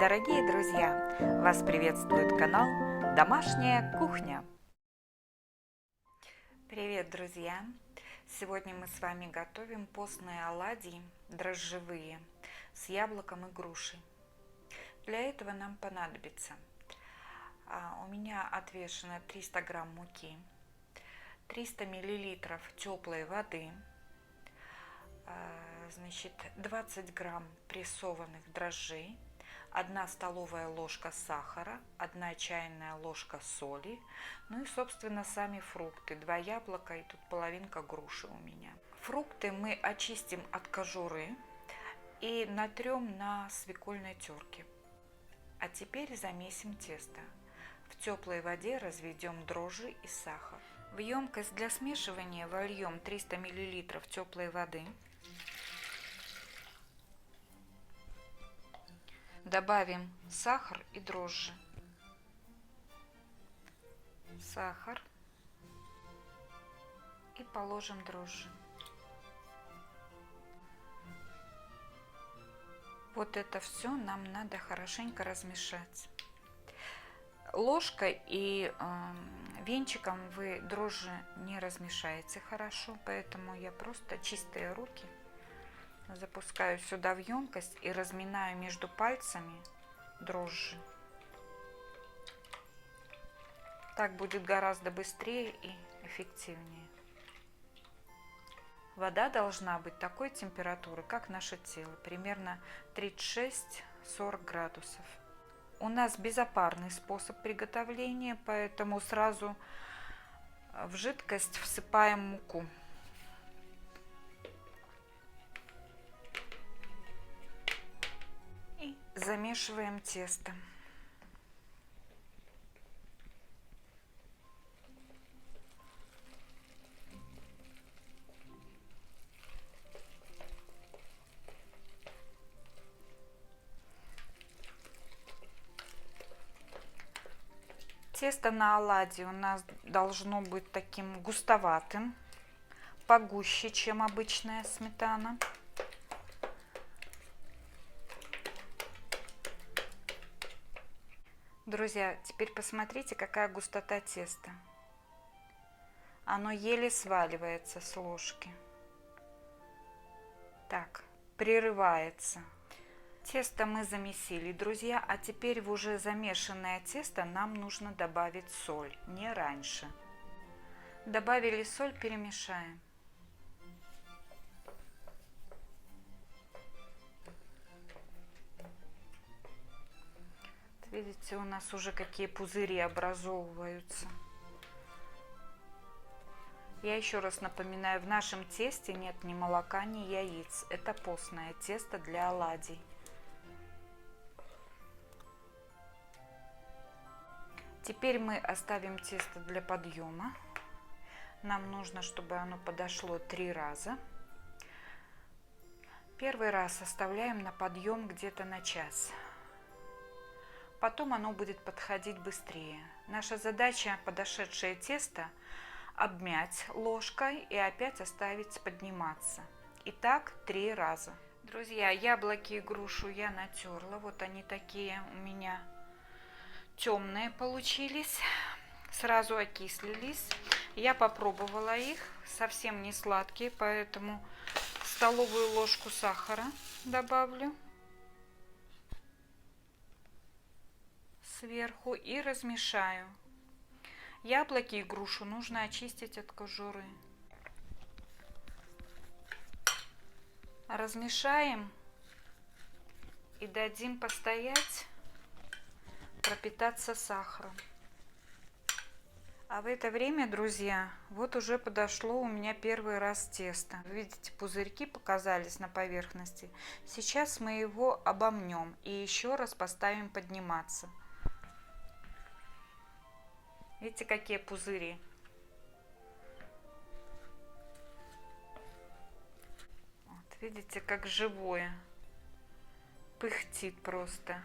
Дорогие друзья, вас приветствует канал Домашняя кухня. Привет, друзья! Сегодня мы с вами готовим постные оладьи дрожжевые с яблоком и грушей. Для этого нам понадобится у меня отвешено 300 грамм муки, 300 миллилитров теплой воды, 20 грамм прессованных дрожжей, 1 столовая ложка сахара, 1 чайная ложка соли, ну и, собственно, сами фрукты, 2 яблока и тут половинка груши у меня. Фрукты мы очистим от кожуры и натрем на свекольной терке. А теперь замесим тесто. В теплой воде разведем дрожжи и сахар. В емкость для смешивания вольем 300 мл теплой воды. Добавим сахар и дрожжи. Сахар. И положим дрожжи. Вот это все нам надо хорошенько размешать. Ложкой и венчиком вы дрожжи не размешаете хорошо, поэтому я просто чистые руки запускаю сюда в емкость и разминаю между пальцами дрожжи. Так будет гораздо быстрее и эффективнее. Вода должна быть такой температуры, как наше тело, примерно 36-40 градусов. У нас безопарный способ приготовления, поэтому сразу в жидкость всыпаем муку. И замешиваем тесто. Тесто на оладьи у нас должно быть таким густоватым, погуще, чем обычная сметана. Друзья, теперь посмотрите, какая густота теста. Оно еле сваливается с ложки. Так, прерывается. Тесто мы замесили, друзья, а теперь в уже замешанное тесто нам нужно добавить соль, не раньше. Добавили соль, перемешаем. Видите, у нас уже какие пузыри образовываются. Я еще раз напоминаю, в нашем тесте нет ни молока, ни яиц. Это постное тесто для оладий. Теперь мы оставим тесто для подъема. Нам нужно, чтобы оно подошло 3 раза. Первый раз оставляем на подъем где-то на час. Потом оно будет подходить быстрее. Наша задача подошедшее тесто обмять ложкой и опять оставить подниматься. И так 3 раза. Друзья, яблоки и грушу я натерла. Вот они такие у меня темные получились, сразу окислились. Я попробовала их, совсем не сладкие, поэтому столовую ложку сахара добавлю сверху и размешаю. Яблоки и грушу нужно очистить от кожуры. Размешаем и дадим постоять, пропитаться сахаром. А в это время, друзья, вот уже подошло у меня первый раз тесто. Видите, пузырьки показались на поверхности. Сейчас мы его обомнем и еще раз поставим подниматься. Видите, какие пузыри? Вот, видите, как живое. Пыхтит просто.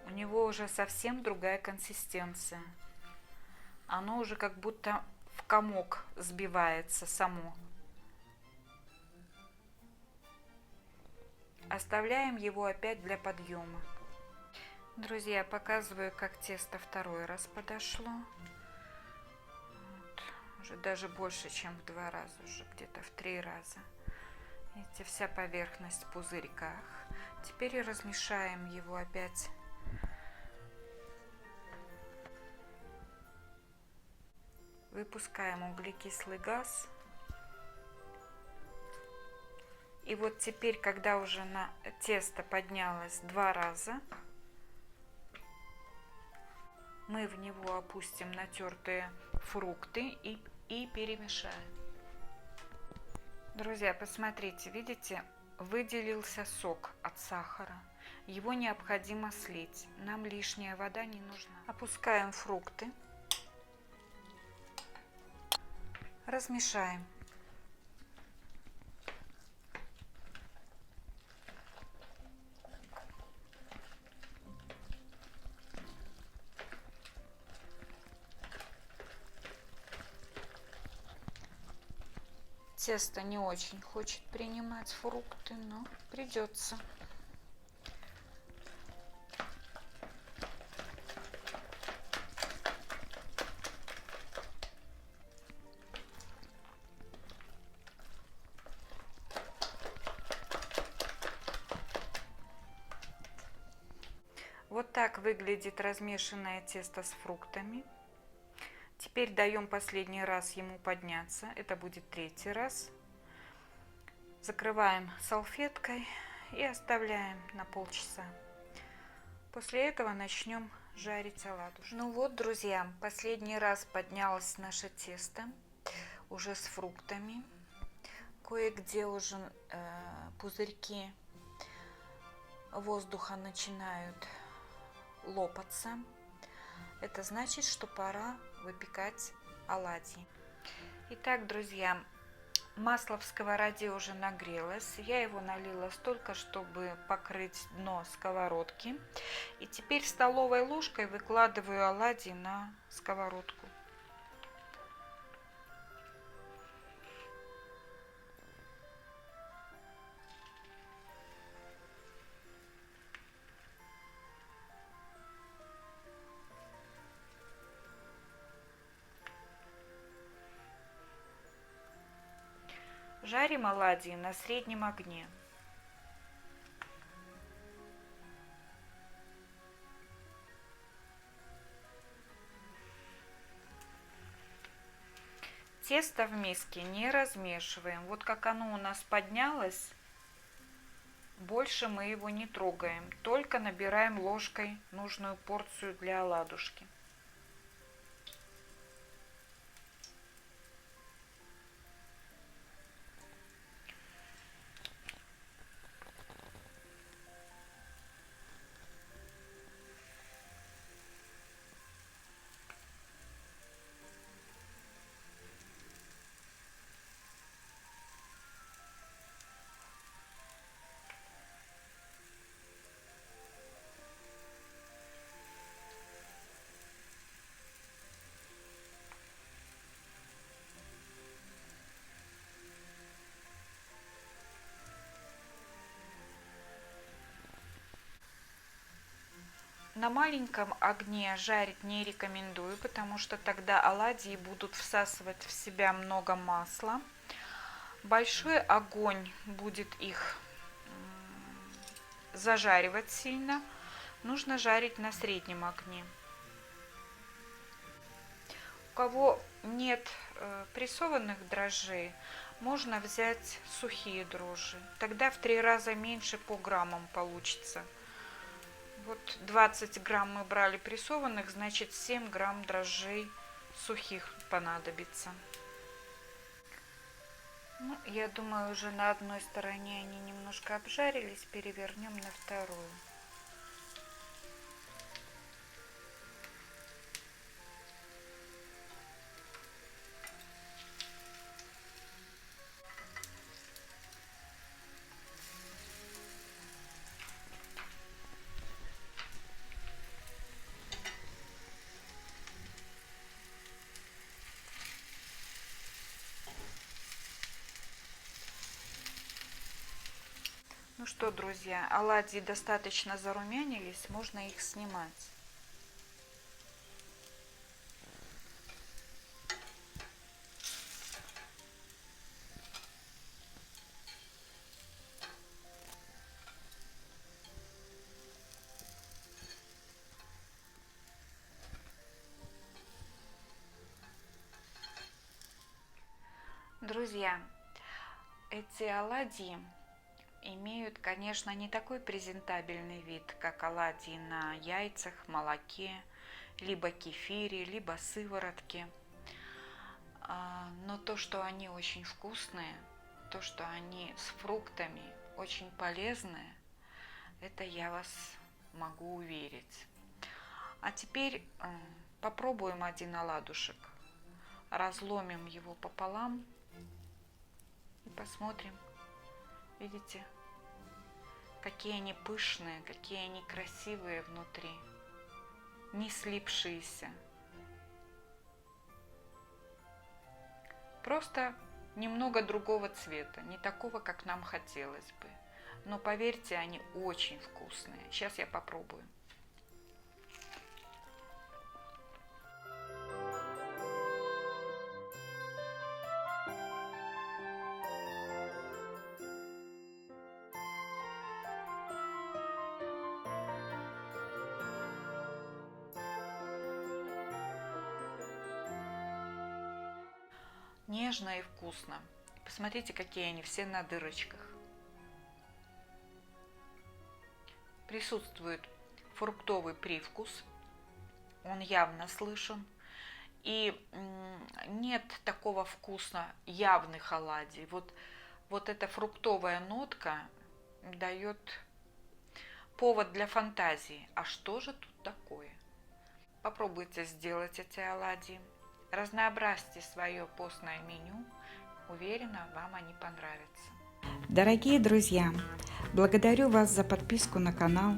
У него уже совсем другая консистенция. Оно уже как будто в комок сбивается само. Оставляем его опять для подъема. Друзья, показываю, как тесто второй раз подошло. Вот. Уже даже больше, чем в 2 раза, уже где-то в 3 раза. Видите, вся поверхность в пузырьках. Теперь размешаем его опять. Выпускаем углекислый газ. И вот теперь, когда уже на тесто поднялось 2 раза, мы в него опустим натертые фрукты и перемешаем. Друзья, посмотрите, видите, выделился сок от сахара. Его необходимо слить. Нам лишняя вода не нужна. Опускаем фрукты. Размешаем. Тесто не очень хочет принимать фрукты, но придется. Вот так выглядит размешанное тесто с фруктами. Теперь даем последний раз ему подняться. Это будет 3-й раз. Закрываем салфеткой и оставляем на полчаса. После этого начнем жарить оладушки. Ну вот, друзья, последний раз поднялось наше тесто уже с фруктами. Кое-где уже пузырьки воздуха начинают лопаться. Это значит, что пора выпекать оладьи. Итак, друзья, масло в сковороде уже нагрелось. Я его налила столько, чтобы покрыть дно сковородки. И теперь столовой ложкой выкладываю оладьи на сковородку. Жарим оладьи на среднем огне. Тесто в миске не размешиваем. Вот как оно у нас поднялось, больше мы его не трогаем. Только набираем ложкой нужную порцию для оладушки. На маленьком огне жарить не рекомендую, потому что тогда оладьи будут всасывать в себя много масла. Большой огонь будет их зажаривать сильно. Нужно жарить на среднем огне. У кого нет прессованных дрожжей, можно взять сухие дрожжи. Тогда в 3 раза меньше по граммам получится. Вот 20 грамм мы брали прессованных, значит 7 грамм дрожжей сухих понадобится. Ну, я думаю, уже на одной стороне они немножко обжарились, перевернем на вторую. Ну что, друзья, оладьи достаточно зарумянились, можно их снимать. Друзья, эти оладьи имеют, конечно, не такой презентабельный вид, как оладьи на яйцах, молоке, либо кефире, либо сыворотке. Но то, что они очень вкусные, то, что они с фруктами очень полезные, это я вас могу уверить. А теперь попробуем один оладушек. Разломим его пополам и посмотрим. Видите, какие они пышные, какие они красивые внутри, не слипшиеся. Просто немного другого цвета, не такого, как нам хотелось бы. Но поверьте, они очень вкусные. Сейчас я попробую. Нежно и вкусно. Посмотрите, какие они все на дырочках. Присутствует фруктовый привкус, он явно слышен. И нет такого вкуса явных оладий. Вот эта фруктовая нотка дает повод для фантазии. А что же тут такое? Попробуйте сделать эти оладьи. Разнообразьте свое постное меню. Уверена, вам они понравятся. Дорогие друзья, благодарю вас за подписку на канал,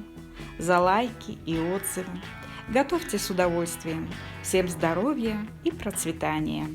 за лайки и отзывы. Готовьте с удовольствием. Всем здоровья и процветания!